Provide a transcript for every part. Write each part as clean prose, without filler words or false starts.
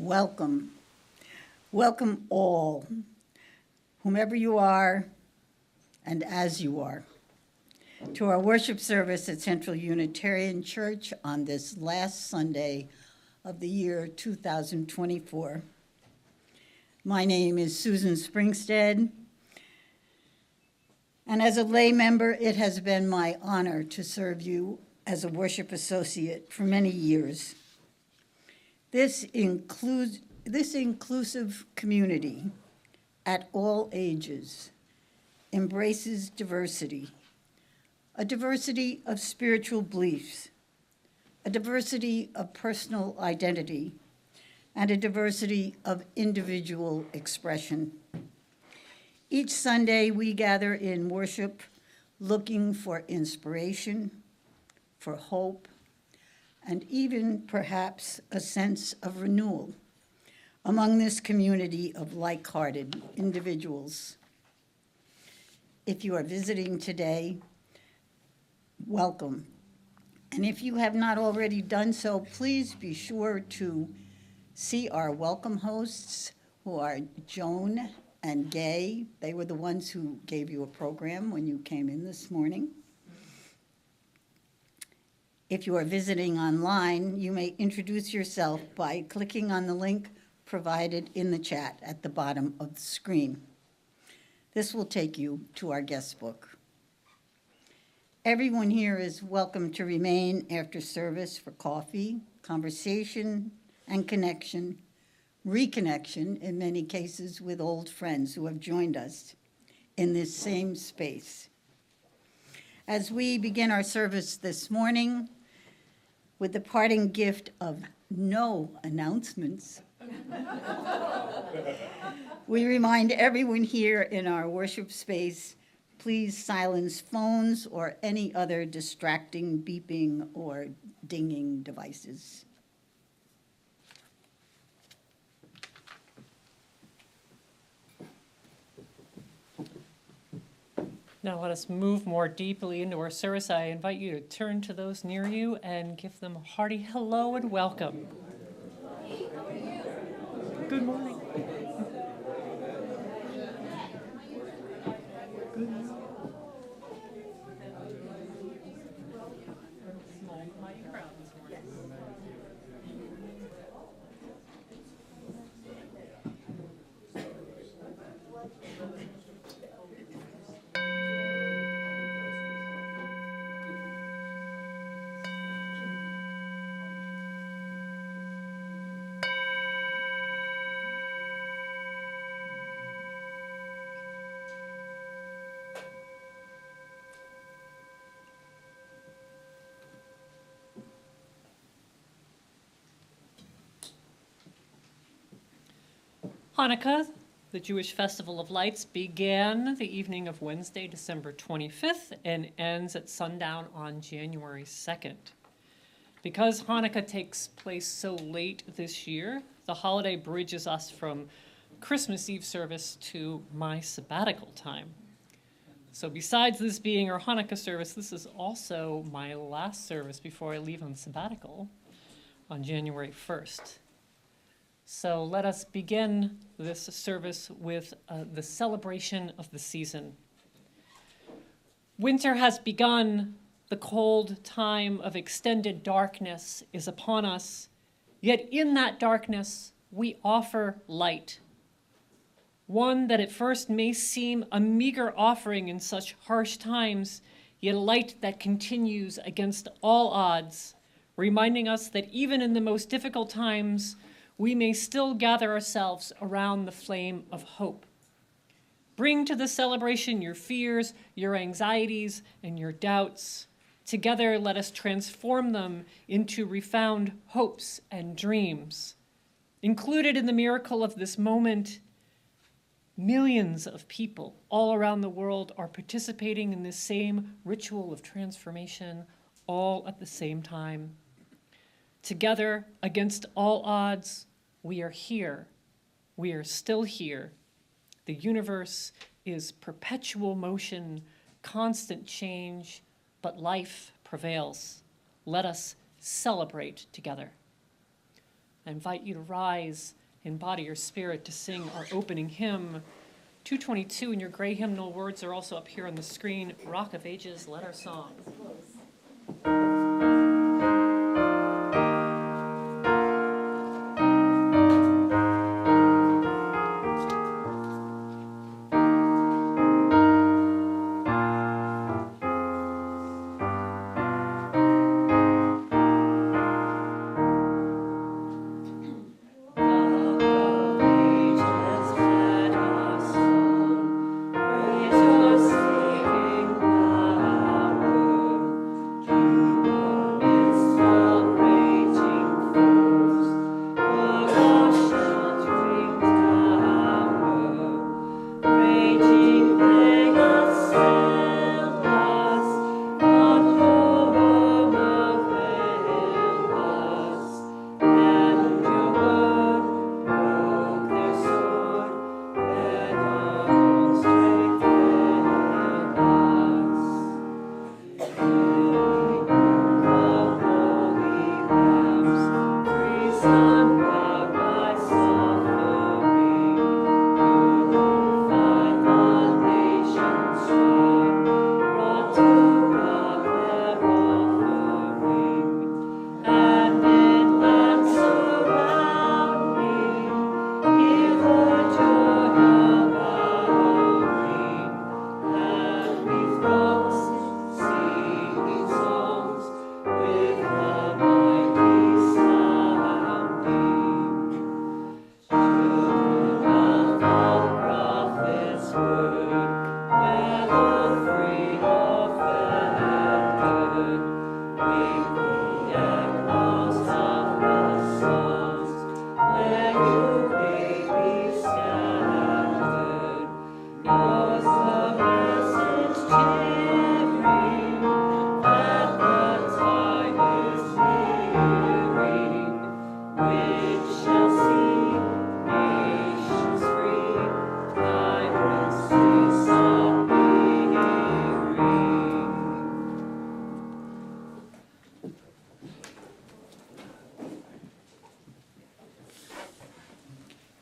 Welcome. Welcome all, whomever you are and as you are, to our worship service at Central Unitarian Church on this last Sunday of the year 2024. My name is Susan Springstead, and as a lay member, it has been my honor to serve you as a worship associate for many years. This inclusive community at all ages embraces diversity, a diversity of spiritual beliefs, a diversity of personal identity, and a diversity of individual expression. Each Sunday, we gather in worship looking for inspiration, for hope, and even perhaps a sense of renewal among this community of like-hearted individuals. If you are visiting today, welcome. And if you have not already done so, please be sure to see our welcome hosts, who are Joan and Gay. They were the ones who gave you a program when you came in this morning. If you are visiting online, you may introduce yourself by clicking on the link provided in the chat at the bottom of the screen. This will take you to our guest book. Everyone here is welcome to remain after service for coffee, conversation, and connection, reconnection in many cases with old friends who have joined us in this same space. As we begin our service this morning with the parting gift of no announcements, we remind everyone here in our worship space, please silence phones or any other distracting beeping or dinging devices. Now let us move more deeply into our service. I invite you to turn to those near you and give them a hearty hello and welcome. Good morning. Good morning. Small, mighty crowd this morning. Hanukkah, the Jewish Festival of Lights, began the evening of Wednesday, December 25th, and ends at sundown on January 2nd. Because Hanukkah takes place so late this year, the holiday bridges us from Christmas Eve service to my sabbatical time. So besides this being our Hanukkah service, this is also my last service before I leave on sabbatical on January 1st. So let us begin this service with the celebration of the season. Winter has begun. The cold time of extended darkness is upon us. Yet in that darkness, we offer light. One that at first may seem a meager offering in such harsh times, yet a light that continues against all odds, reminding us that even in the most difficult times, we may still gather ourselves around the flame of hope. Bring to the celebration your fears, your anxieties, and your doubts. Together, let us transform them into refound hopes and dreams. Included in the miracle of this moment, millions of people all around the world are participating in this same ritual of transformation, all at the same time. Together, against all odds, we are here. We are still here. The universe is perpetual motion, constant change, but life prevails. Let us celebrate together. I invite you to rise in body or spirit to sing our opening hymn. 222, and your gray hymnal words are also up here on the screen. Rock of Ages, Let Our Song.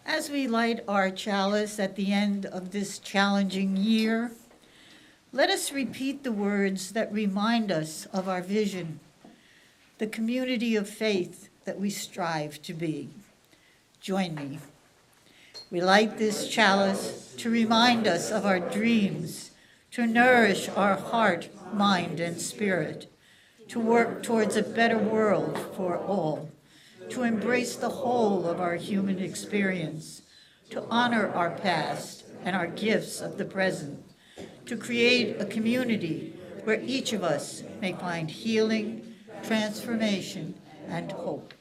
As we light our chalice at the end of this challenging year, let us repeat the words that remind us of our vision, the community of faith that we strive to be. Join me. We light this chalice to remind us of our dreams, to nourish our heart, mind, and spirit, to work towards a better world for all, to embrace the whole of our human experience, to honor our past and our gifts of the present, to create a community where each of us may find healing, transformation, and hope.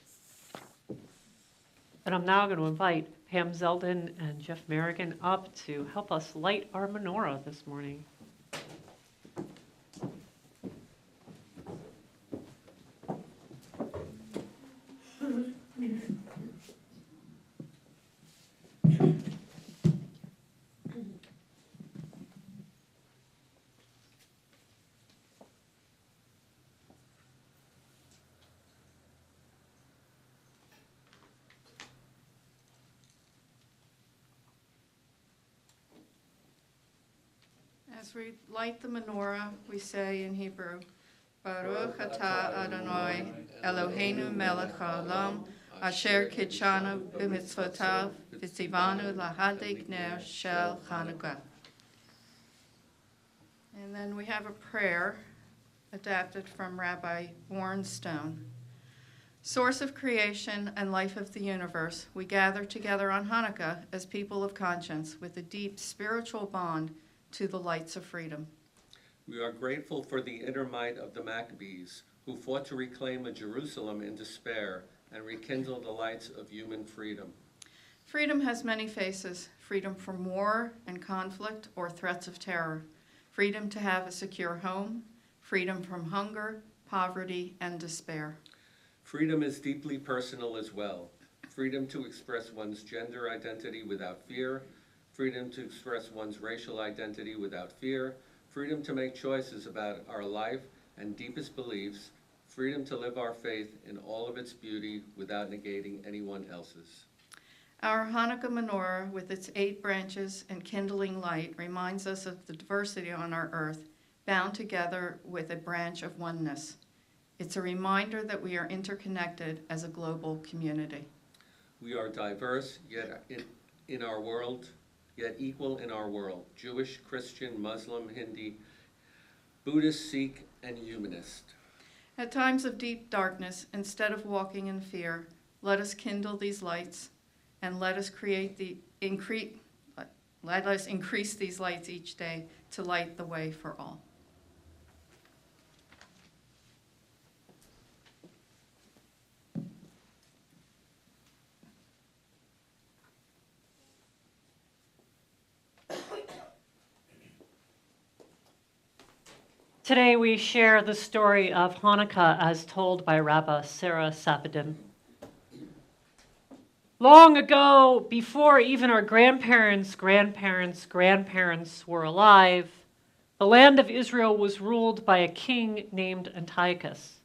And I'm now going to invite Pam Zeldin and Jeff Merrigan up to help us light our menorah this morning. As we light the menorah, we say in Hebrew, Baruch atah Adonai Eloheinu melech haolam, asher kitshanu b'mitzvotav, v'tzivanu lahadlik ner shel Hanukkah. And then we have a prayer adapted from Rabbi Warren Stone. Source of creation and life of the universe, we gather together on Hanukkah as people of conscience with a deep spiritual bond to the lights of freedom. We are grateful for the inner might of the Maccabees, who fought to reclaim a Jerusalem in despair and rekindle the lights of human freedom. Freedom has many faces: freedom from war and conflict or threats of terror, freedom to have a secure home, freedom from hunger, poverty, and despair. Freedom is deeply personal as well. Freedom to express one's gender identity without fear, freedom to express one's racial identity without fear, freedom to make choices about our life and deepest beliefs, freedom to live our faith in all of its beauty without negating anyone else's. Our Hanukkah menorah, with its 8 branches and kindling light, reminds us of the diversity on our earth, bound together with a branch of oneness. It's a reminder that we are interconnected as a global community. We are diverse, yet in our world, yet equal in our world. Jewish, Christian, Muslim, Hindi, Buddhist, Sikh, and humanist. At times of deep darkness, instead of walking in fear, let us kindle these lights and let us increase these lights each day to light the way for all. Today we share the story of Hanukkah as told by Rabbi Sarah Safadim. Long ago, before even our grandparents' were alive, the land of Israel was ruled by a king named Antiochus.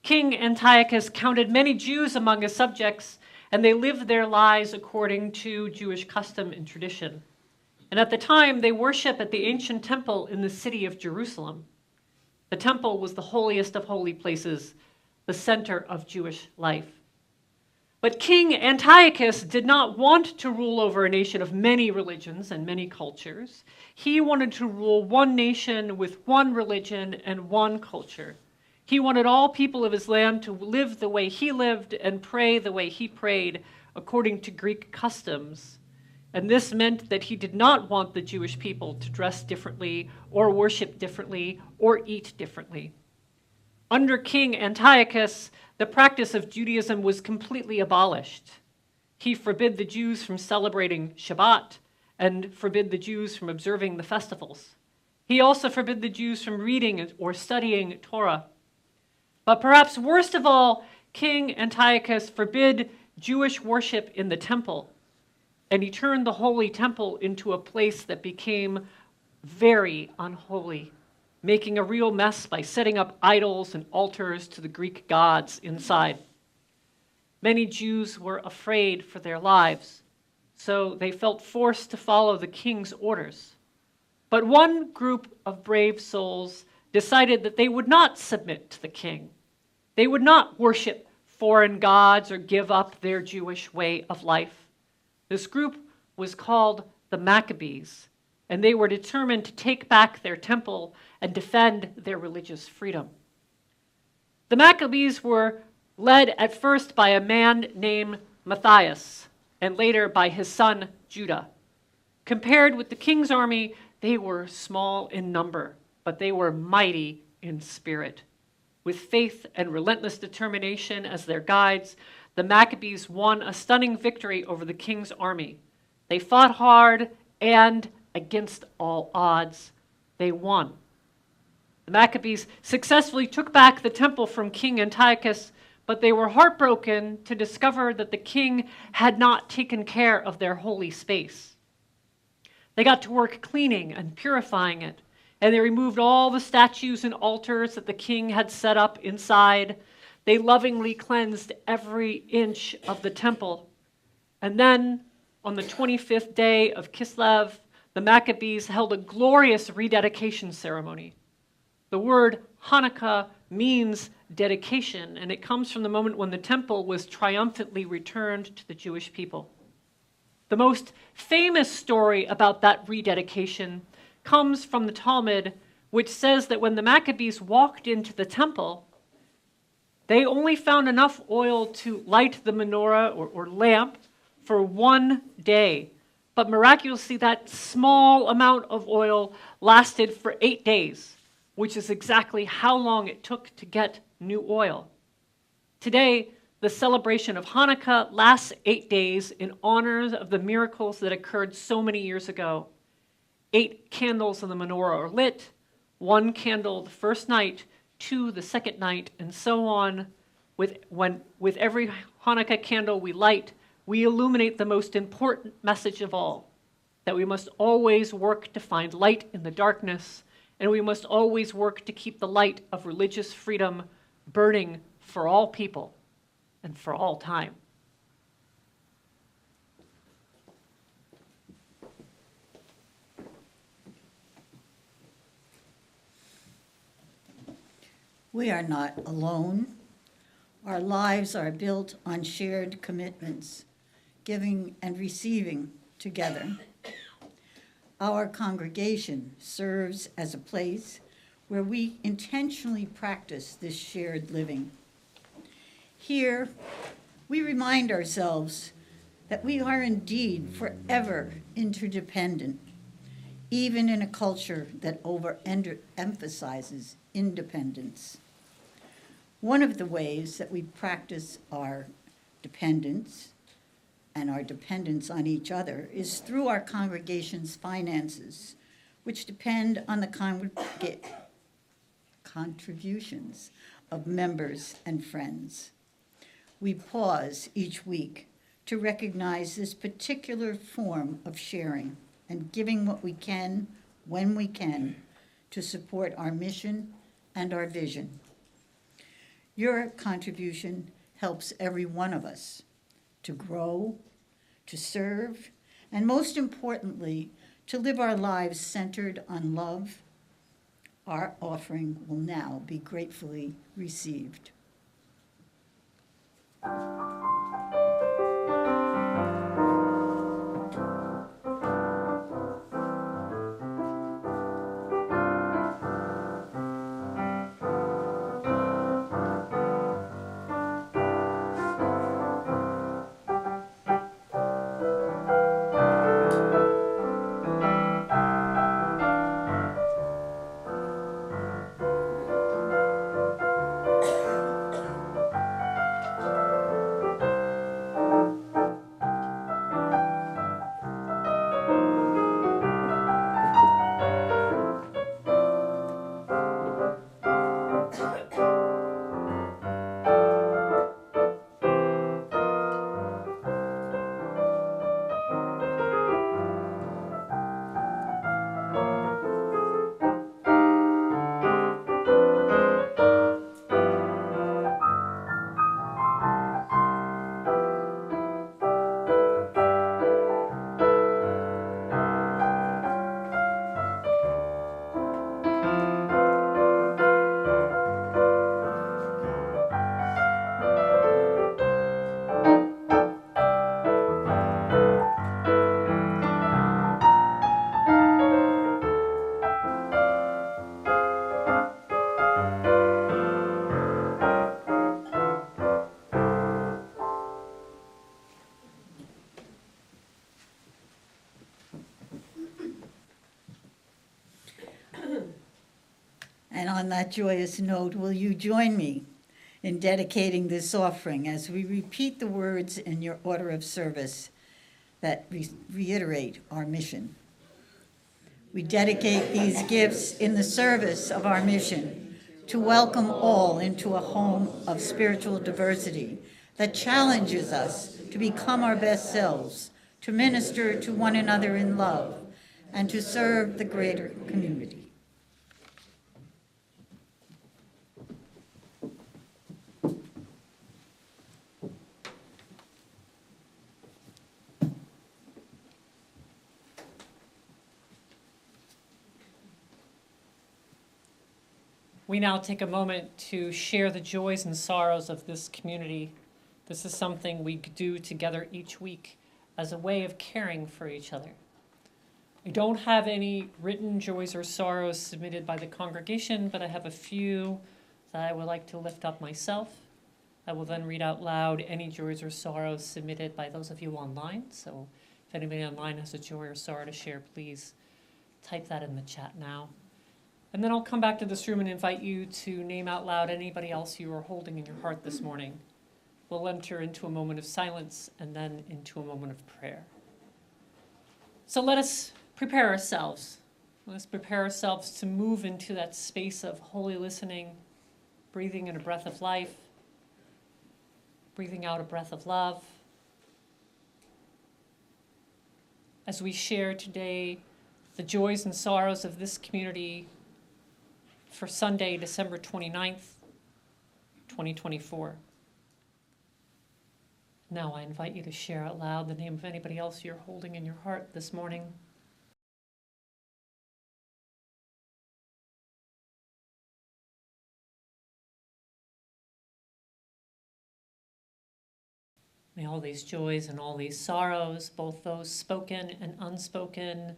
King Antiochus counted many Jews among his subjects, and they lived their lives according to Jewish custom and tradition. And at the time, they worship at the ancient temple in the city of Jerusalem. The temple was the holiest of holy places, the center of Jewish life. But King Antiochus did not want to rule over a nation of many religions and many cultures. He wanted to rule one nation with one religion and one culture. He wanted all people of his land to live the way he lived and pray the way he prayed, according to Greek customs. And this meant that he did not want the Jewish people to dress differently or worship differently or eat differently. Under King Antiochus, the practice of Judaism was completely abolished. He forbid the Jews from celebrating Shabbat and forbid the Jews from observing the festivals. He also forbid the Jews from reading or studying Torah. But perhaps worst of all, King Antiochus forbid Jewish worship in the temple. And he turned the holy temple into a place that became very unholy, making a real mess by setting up idols and altars to the Greek gods inside. Many Jews were afraid for their lives, so they felt forced to follow the king's orders. But one group of brave souls decided that they would not submit to the king. They would not worship foreign gods or give up their Jewish way of life. This group was called the Maccabees, and they were determined to take back their temple and defend their religious freedom. The Maccabees were led at first by a man named Matthias, and later by his son Judah. Compared with the king's army, they were small in number, but they were mighty in spirit. With faith and relentless determination as their guides, the Maccabees won a stunning victory over the king's army. They fought hard, and against all odds, they won. The Maccabees successfully took back the temple from King Antiochus, but they were heartbroken to discover that the king had not taken care of their holy space. They got to work cleaning and purifying it, and they removed all the statues and altars that the king had set up inside. They lovingly cleansed every inch of the temple. And then, on the 25th day of Kislev, the Maccabees held a glorious rededication ceremony. The word Hanukkah means dedication, and it comes from the moment when the temple was triumphantly returned to the Jewish people. The most famous story about that rededication comes from the Talmud, which says that when the Maccabees walked into the temple, they only found enough oil to light the menorah or lamp for one day. But miraculously, that small amount of oil lasted for 8 days, which is exactly how long it took to get new oil. Today, the celebration of Hanukkah lasts 8 days in honor of the miracles that occurred so many years ago. 8 candles in the menorah are lit, 1 candle the first night, 2 the second night, and so on. With every Hanukkah candle we light, we illuminate the most important message of all, that we must always work to find light in the darkness, and we must always work to keep the light of religious freedom burning for all people and for all time. We are not alone. Our lives are built on shared commitments, giving and receiving together. Our congregation serves as a place where we intentionally practice this shared living. Here, we remind ourselves that we are indeed forever interdependent, even in a culture that overemphasizes independence. One of the ways that we practice our dependence and our dependence on each other is through our congregation's finances, which depend on the contributions of members and friends. We pause each week to recognize this particular form of sharing and giving what we can, when we can, to support our mission and our vision. Your contribution helps every one of us to grow, to serve, and most importantly, to live our lives centered on love. Our offering will now be gratefully received. And on that joyous note, will you join me in dedicating this offering as we repeat the words in your order of service that reiterate our mission? We dedicate these gifts in the service of our mission to welcome all into a home of spiritual diversity that challenges us to become our best selves, to minister to one another in love, and to serve the greater community. We now take a moment to share the joys and sorrows of this community. This is something we do together each week as a way of caring for each other. I don't have any written joys or sorrows submitted by the congregation, but I have a few that I would like to lift up myself. I will then read out loud any joys or sorrows submitted by those of you online. So if anybody online has a joy or sorrow to share, please type that in the chat now. And then I'll come back to this room and invite you to name out loud anybody else you are holding in your heart this morning. We'll enter into a moment of silence and then into a moment of prayer. So let us prepare ourselves. Let us prepare ourselves to move into that space of holy listening, breathing in a breath of life, breathing out a breath of love. As we share today the joys and sorrows of this community for Sunday, December 29th, 2024. Now I invite you to share out loud the name of anybody else you're holding in your heart this morning. May all these joys and all these sorrows, both those spoken and unspoken,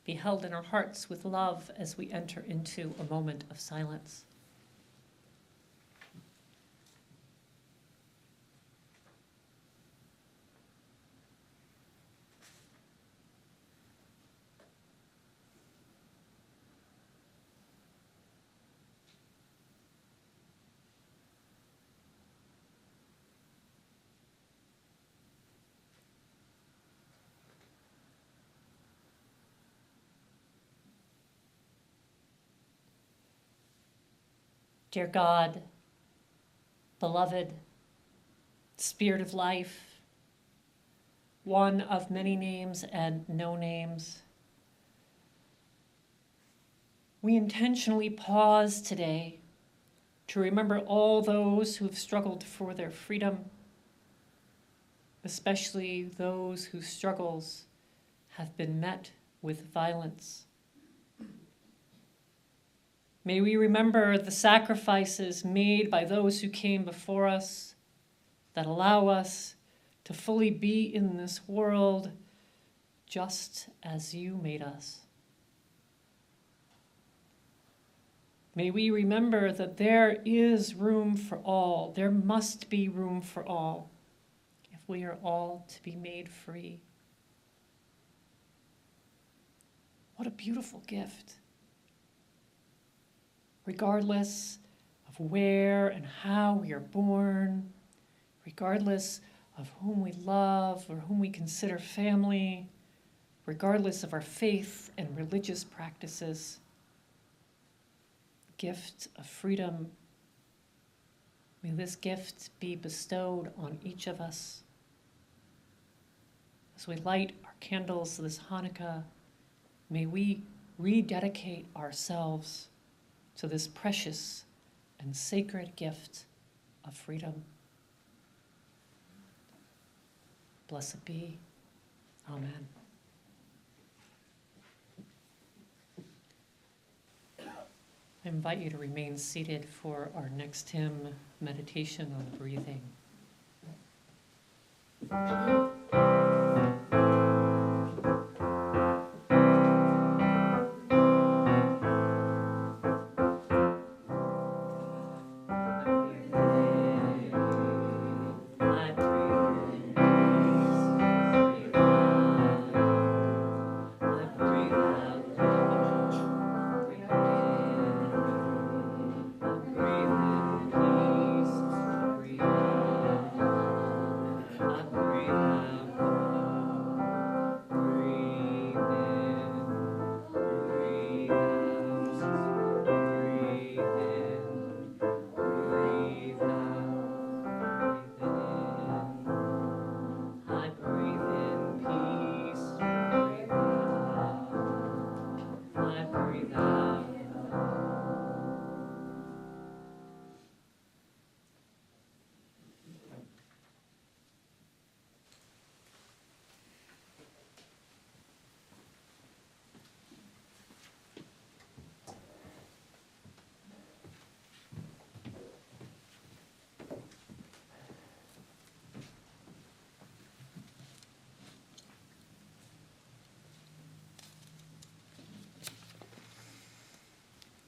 be held in our hearts with love as we enter into a moment of silence. Dear God, beloved, Spirit of life, one of many names and no names, we intentionally pause today to remember all those who have struggled for their freedom, especially those whose struggles have been met with violence. May we remember the sacrifices made by those who came before us that allow us to fully be in this world just as you made us. May we remember that there is room for all. There must be room for all if we are all to be made free. What a beautiful gift. Regardless of where and how we are born, regardless of whom we love or whom we consider family, regardless of our faith and religious practices, gift of freedom, may this gift be bestowed on each of us. As we light our candles this Hanukkah, may we rededicate ourselves to this precious and sacred gift of freedom. Blessed be. Amen. I invite you to remain seated for our next hymn, Meditation on Breathing.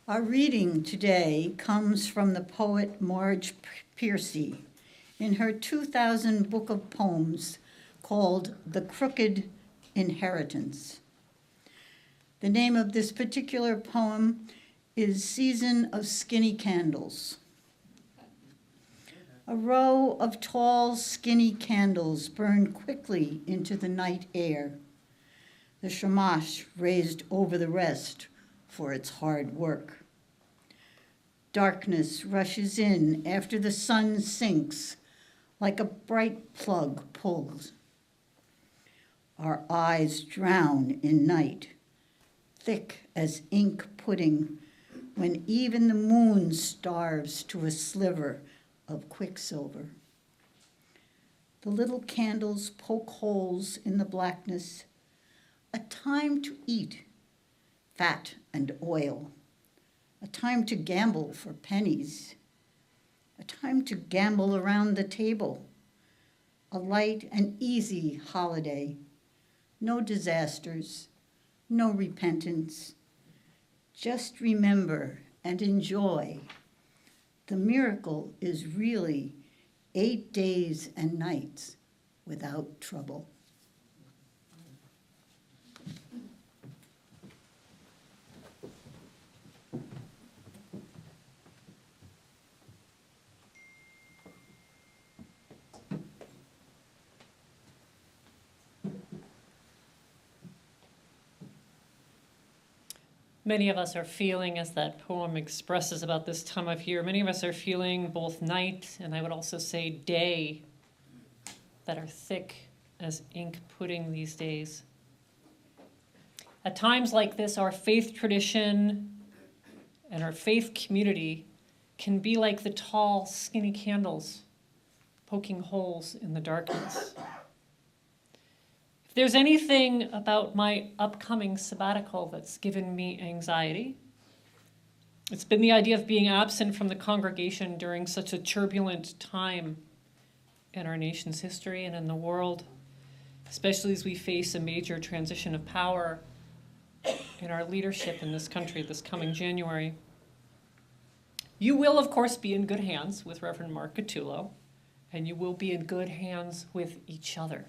Our reading today comes from the poet Marge Piercy in her 2000 book of poems called The Crooked Inheritance. The name of this particular poem is Season of Skinny Candles. A row of tall, skinny candles burned quickly into the night air. The shamash raised over the rest for its hard work. Darkness rushes in after the sun sinks like a bright plug pulled. Our eyes drown in night, thick as ink pudding, when even the moon starves to a sliver of quicksilver. The little candles poke holes in the blackness, a time to eat, fat and oil, a time to gamble for pennies, a time to gamble around the table, a light and easy holiday, no disasters, no repentance. Just remember and enjoy. The miracle is really 8 days and nights without trouble. Many of us are feeling, as that poem expresses about this time of year, many of us are feeling both night and I would also say day that are thick as ink pudding these days. At times like this, our faith tradition and our faith community can be like the tall, skinny candles poking holes in the darkness. If there's anything about my upcoming sabbatical that's given me anxiety, it's been the idea of being absent from the congregation during such a turbulent time in our nation's history and in the world, especially as we face a major transition of power in our leadership in this country this coming January. You will, of course, be in good hands with Reverend Mark Gattulo, and you will be in good hands with each other.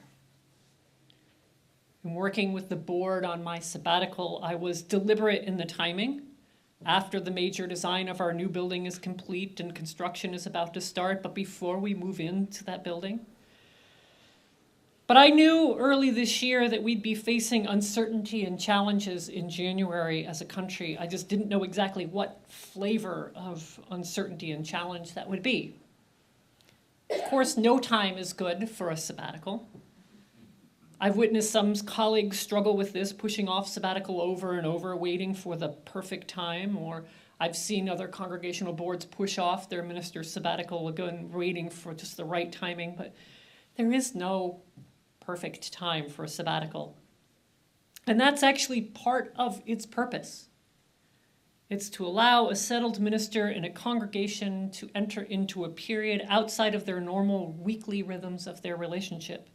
In working with the board on my sabbatical, I was deliberate in the timing. After the major design of our new building is complete and construction is about to start, but before we move into that building. But I knew early this year that we'd be facing uncertainty and challenges in January as a country. I just didn't know exactly what flavor of uncertainty and challenge that would be. Of course, no time is good for a sabbatical. I've witnessed some colleagues struggle with this, pushing off sabbatical over and over, waiting for the perfect time, or I've seen other congregational boards push off their minister's sabbatical again, waiting for just the right timing, but there is no perfect time for a sabbatical. And that's actually part of its purpose. It's to allow a settled minister in a congregation to enter into a period outside of their normal weekly rhythms of their relationship.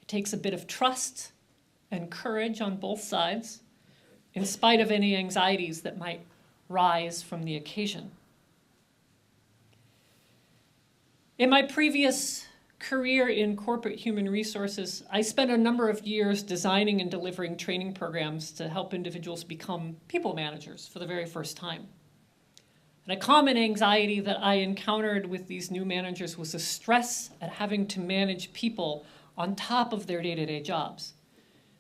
It takes a bit of trust and courage on both sides, in spite of any anxieties that might rise from the occasion. In my previous career in corporate human resources, I spent a number of years designing and delivering training programs to help individuals become people managers for the very first time. And a common anxiety that I encountered with these new managers was the stress at having to manage people on top of their day-to-day jobs.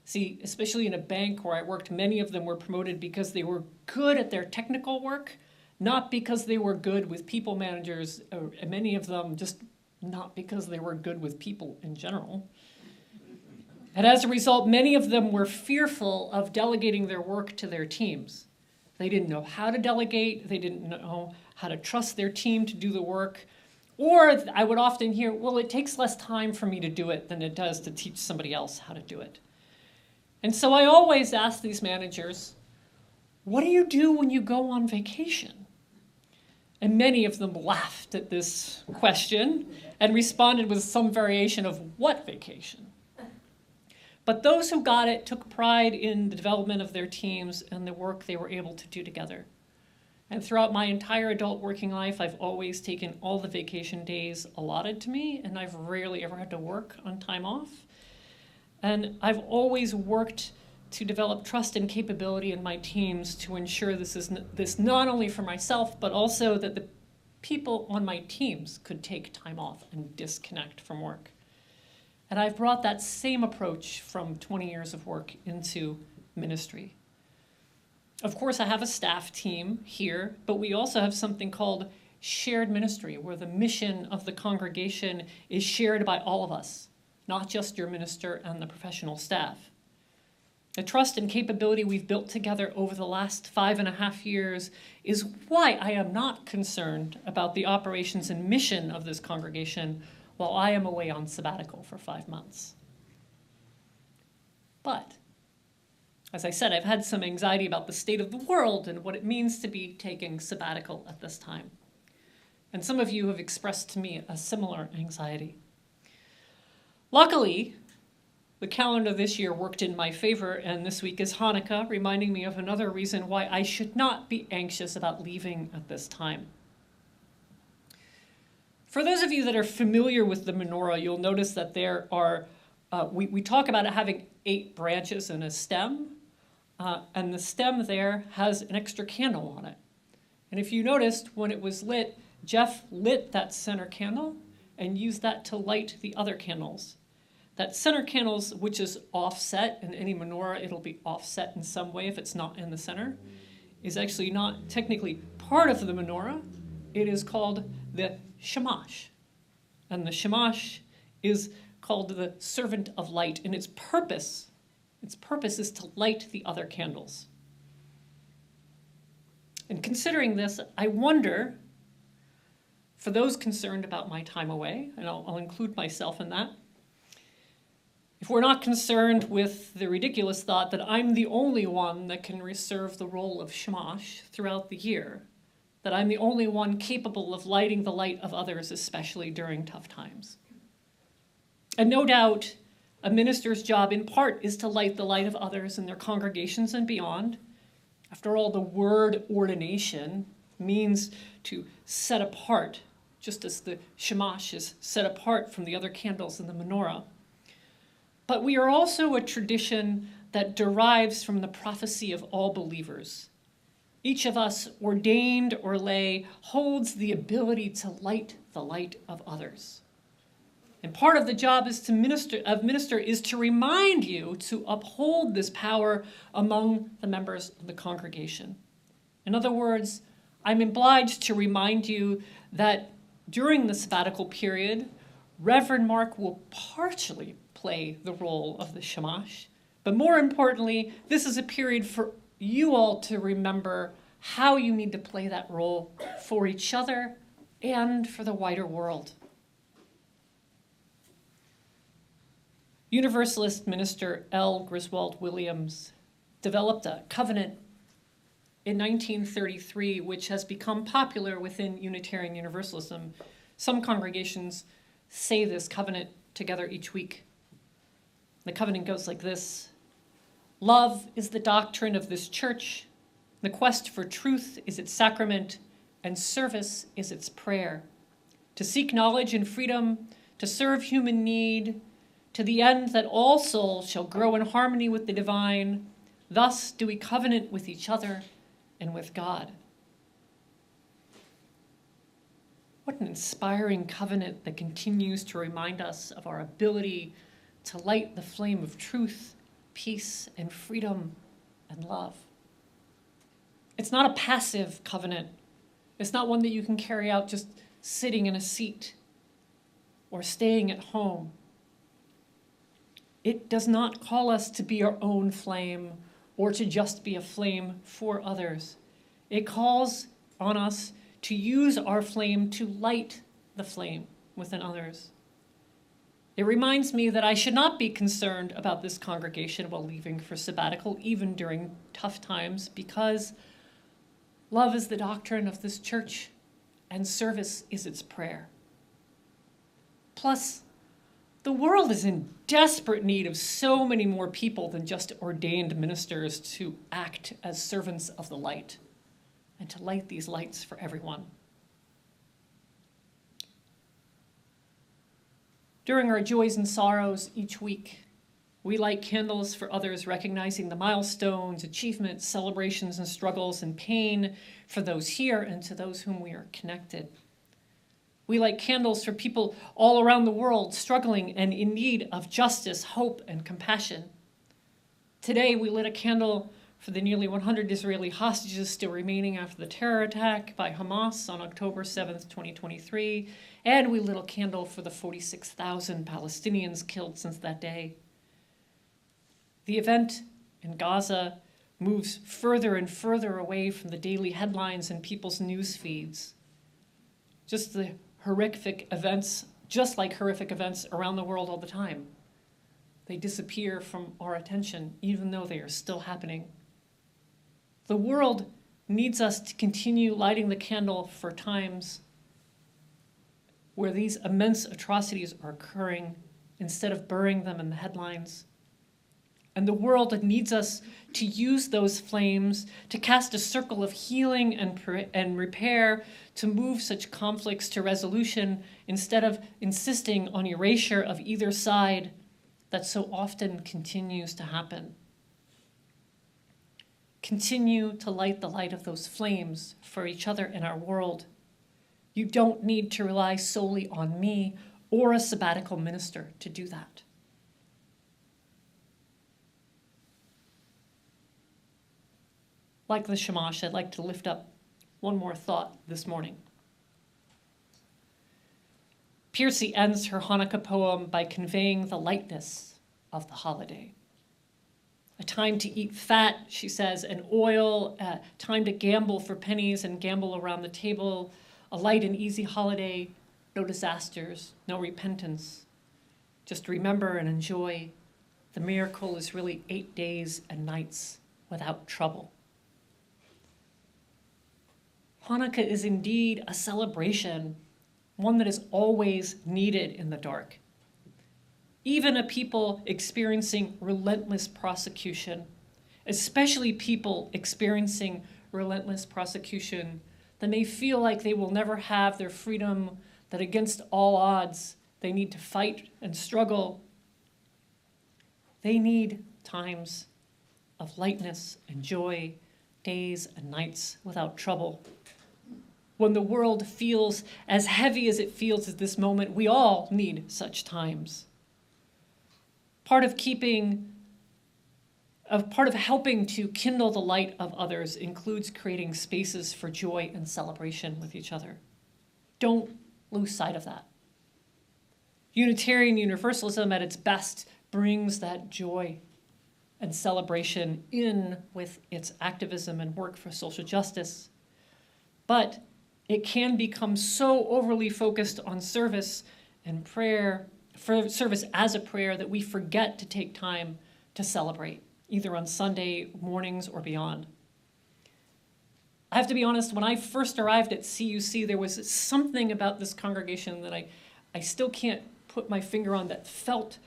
See, especially in a bank where I worked, many of them were promoted because they were good at their technical work, not because they were good with people managers, or many of them just not because they were good with people in general. And as a result, many of them were fearful of delegating their work to their teams. They didn't know how to delegate, they didn't know how to trust their team to do the work. Or I would often hear, well, it takes less time for me to do it than it does to teach somebody else how to do it. And so I always ask these managers, what do you do when you go on vacation? And many of them laughed at this question and responded with some variation of what vacation? But those who got it took pride in the development of their teams and the work they were able to do together. And throughout my entire adult working life, I've always taken all the vacation days allotted to me, and I've rarely ever had to work on time off. And I've always worked to develop trust and capability in my teams to ensure this not only for myself, but also that the people on my teams could take time off and disconnect from work. And I've brought that same approach from 20 years of work into ministry. Of course, I have a staff team here, but we also have something called shared ministry, where the mission of the congregation is shared by all of us, not just your minister and the professional staff. The trust and capability we've built together over the last 5.5 years is why I am not concerned about the operations and mission of this congregation while I am away on sabbatical for 5 months. But, as I said, I've had some anxiety about the state of the world and what it means to be taking sabbatical at this time. And some of you have expressed to me a similar anxiety. Luckily, the calendar this year worked in my favor, and this week is Hanukkah, reminding me of another reason why I should not be anxious about leaving at this time. For those of you that are familiar with the menorah, you'll notice that there are, we talk about it having 8 branches and a stem, and the stem there has an extra candle on it. And if you noticed, when it was lit, Jeff lit that center candle and used that to light the other candles. That center candle, which is offset, in any menorah it'll be offset in some way if it's not in the center, is actually not technically part of the menorah. It is called the shamash. And the shamash is called the servant of light, and its purpose is to light the other candles. And considering this, I wonder, for those concerned about my time away, and I'll include myself in that, if we're not concerned with the ridiculous thought that I'm the only one that can serve the role of shamash throughout the year, that I'm the only one capable of lighting the light of others, especially during tough times. And no doubt, a minister's job in part is to light the light of others in their congregations and beyond. After all, the word ordination means to set apart, just as the shamash is set apart from the other candles in the menorah. But we are also a tradition that derives from the prophecy of all believers. Each of us, ordained or lay, holds the ability to light the light of others. And part of the job is minister is to remind you to uphold this power among the members of the congregation. In other words, I'm obliged to remind you that during the sabbatical period, Reverend Mark will partially play the role of the shamash. But more importantly, this is a period for you all to remember how you need to play that role for each other and for the wider world. Universalist minister L. Griswold Williams developed a covenant in 1933, which has become popular within Unitarian Universalism. Some congregations say this covenant together each week. The covenant goes like this: love is the doctrine of this church, the quest for truth is its sacrament, and service is its prayer. To seek knowledge and freedom, to serve human need, to the end that all souls shall grow in harmony with the divine, thus do we covenant with each other and with God. What an inspiring covenant that continues to remind us of our ability to light the flame of truth, peace, and freedom and love. It's not a passive covenant. It's not one that you can carry out just sitting in a seat or staying at home. It does not call us to be our own flame or to just be a flame for others. It calls on us to use our flame to light the flame within others. It reminds me that I should not be concerned about this congregation while leaving for sabbatical, even during tough times, because love is the doctrine of this church and service is its prayer. Plus, the world is in desperate need of so many more people than just ordained ministers to act as servants of the light and to light these lights for everyone. During our joys and sorrows each week, we light candles for others, recognizing the milestones, achievements, celebrations, and struggles and pain for those here and to those whom we are connected. We light candles for people all around the world struggling and in need of justice, hope, and compassion. Today, we lit a candle for the nearly 100 Israeli hostages still remaining after the terror attack by Hamas on October 7th, 2023, and we lit a candle for the 46,000 Palestinians killed since that day. The event in Gaza moves further and further away from the daily headlines and people's news feeds. Just like horrific events around the world all the time. They disappear from our attention, even though they are still happening. The world needs us to continue lighting the candle for times where these immense atrocities are occurring instead of burying them in the headlines. And the world needs us to use those flames to cast a circle of healing and repair, to move such conflicts to resolution instead of insisting on erasure of either side that so often continues to happen. Continue to light the light of those flames for each other in our world. You don't need to rely solely on me or a sabbatical minister to do that. Like the Shamash, I'd like to lift up one more thought this morning. Piercy ends her Hanukkah poem by conveying the lightness of the holiday. A time to eat fat, she says, and oil, time to gamble for pennies and gamble around the table, a light and easy holiday, no disasters, no repentance. Just remember and enjoy. The miracle is really 8 days and nights without trouble. Hanukkah is indeed a celebration, one that is always needed in the dark. Even a people experiencing relentless prosecution, especially people experiencing relentless prosecution that may feel like they will never have their freedom, that against all odds they need to fight and struggle. They need times of lightness and joy, days and nights without trouble. When the world feels as heavy as it feels at this moment, we all need such times. Part of helping to kindle the light of others includes creating spaces for joy and celebration with each other. Don't lose sight of that. Unitarian Universalism at its best brings that joy and celebration in with its activism and work for social justice. But it can become so overly focused on service and prayer, for service as a prayer, that we forget to take time to celebrate, either on Sunday mornings or beyond. I have to be honest, when I first arrived at CUC, there was something about this congregation that I still can't put my finger on that felt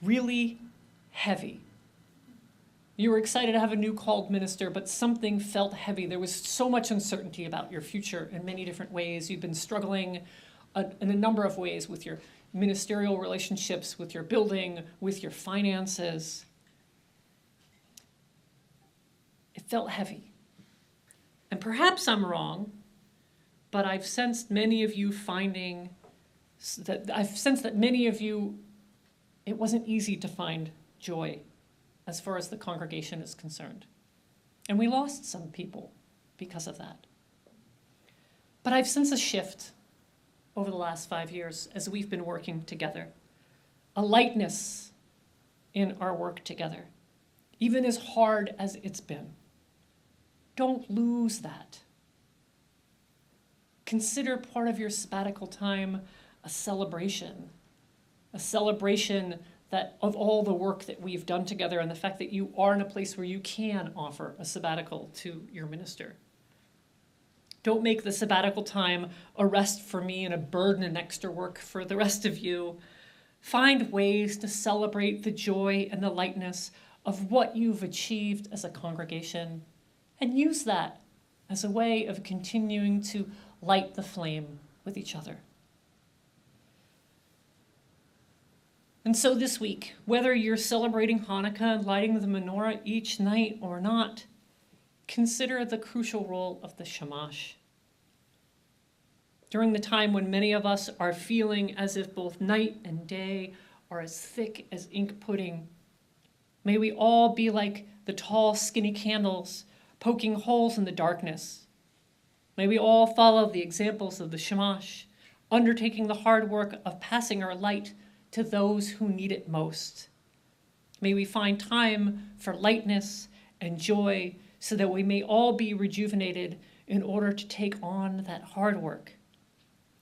really heavy. You were excited to have a new called minister, but something felt heavy. There was so much uncertainty about your future in many different ways. You've been struggling in a number of ways with your ministerial relationships, with your building, with your finances. It felt heavy. And perhaps I'm wrong, but I've sensed that many of you, it wasn't easy to find joy as far as the congregation is concerned. And we lost some people because of that. But I've sensed a shift over the last 5 years as we've been working together, a lightness in our work together, even as hard as it's been. Don't lose that. Consider part of your sabbatical time a celebration that of all the work that we've done together and the fact that you are in a place where you can offer a sabbatical to your minister. Don't make the sabbatical time a rest for me and a burden and extra work for the rest of you. Find ways to celebrate the joy and the lightness of what you've achieved as a congregation, and use that as a way of continuing to light the flame with each other. And so this week, whether you're celebrating Hanukkah and lighting the menorah each night or not, consider the crucial role of the Shamash. During the time when many of us are feeling as if both night and day are as thick as ink pudding, may we all be like the tall, skinny candles poking holes in the darkness. May we all follow the examples of the Shamash, undertaking the hard work of passing our light to those who need it most. May we find time for lightness and joy so that we may all be rejuvenated in order to take on that hard work.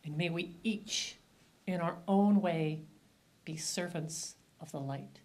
And may we each, in our own way, be servants of the light.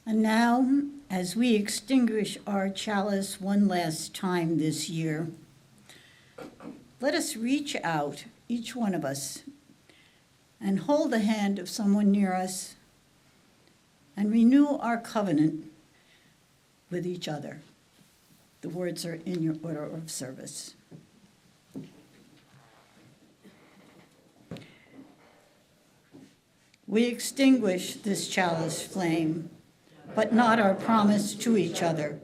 And now, as we extinguish our chalice one last time this year, let us reach out, each one of us, and hold the hand of someone near us and renew our covenant with each other. The words are in your order of service. We extinguish this chalice flame, but not our promise to each other,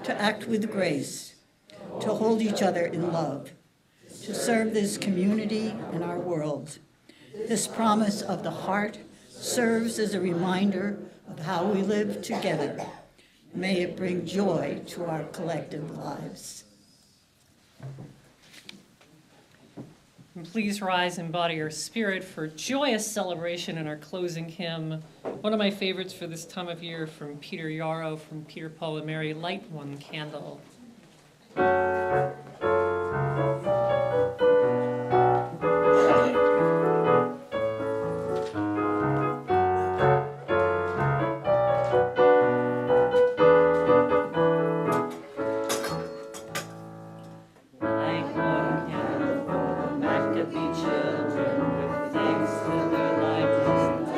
to act with grace, to hold each other in love, to serve this community and our world. This promise of the heart serves as a reminder of how we live together. May it bring joy to our collective lives. And please rise and embody your spirit for joyous celebration in our closing hymn. One of my favorites for this time of year from Peter Yarrow, from Peter, Paul, and Mary, Light One Candle. Maccabee children, with thanks to their lives.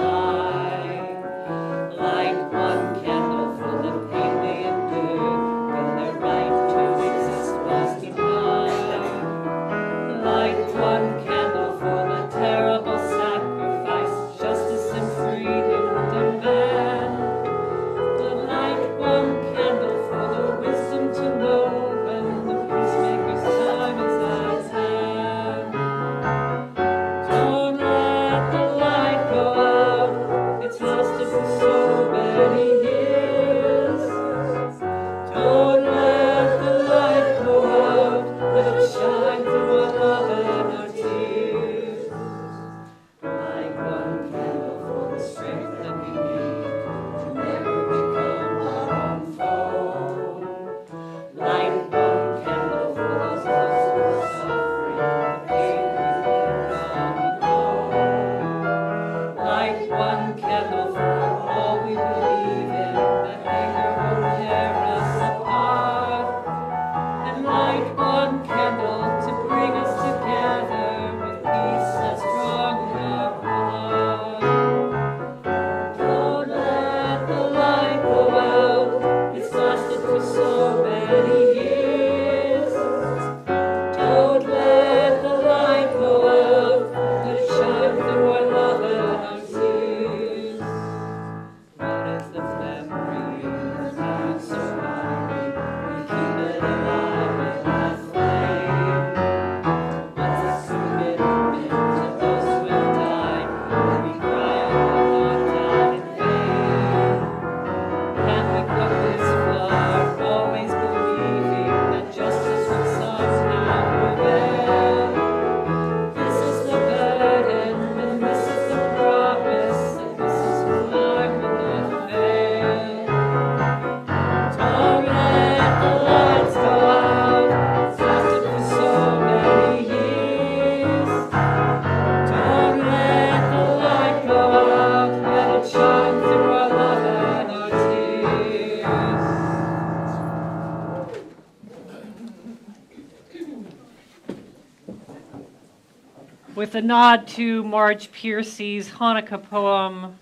with a nod to Marge Piercy's Hanukkah poem,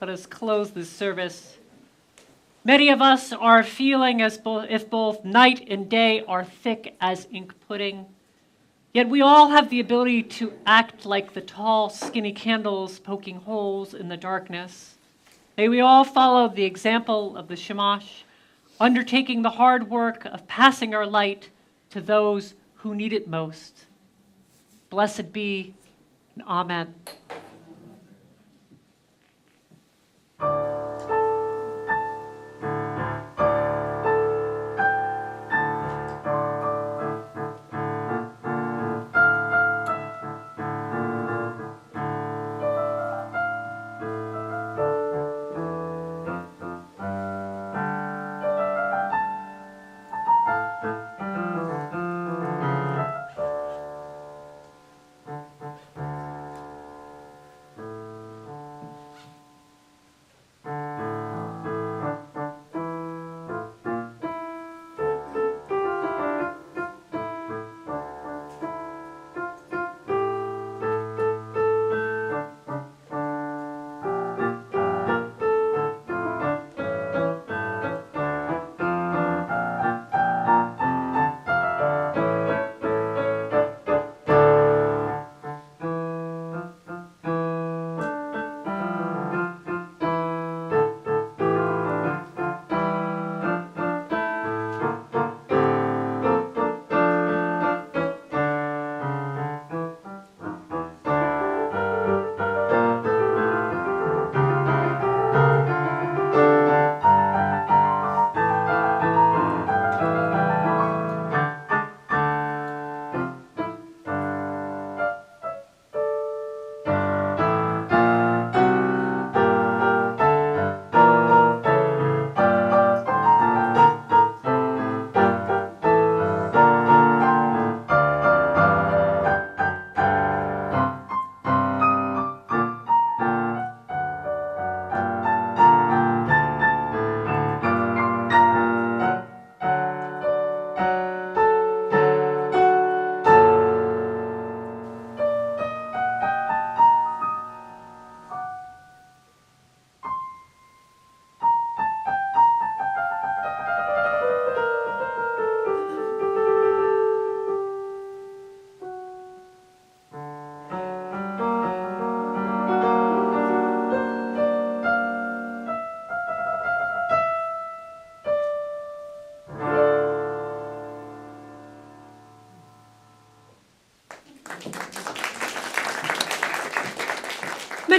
let us close this service. Many of us are feeling as if both night and day are thick as ink pudding. Yet we all have the ability to act like the tall, skinny candles poking holes in the darkness. May we all follow the example of the Shamash, undertaking the hard work of passing our light to those who need it most. Blessed be, and amen.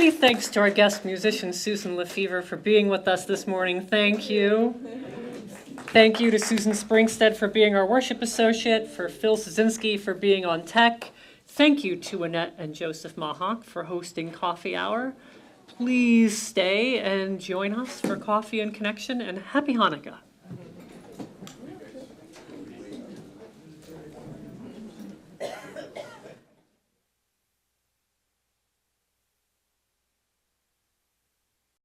Many thanks to our guest musician, Susan Lefevre, for being with us this morning. Thank you. Thank you to Susan Springstead for being our worship associate, for Phil Sosinsky for being on tech. Thank you to Annette and Joseph Mahawk for hosting Coffee Hour. Please stay and join us for Coffee and Connection, and Happy Hanukkah.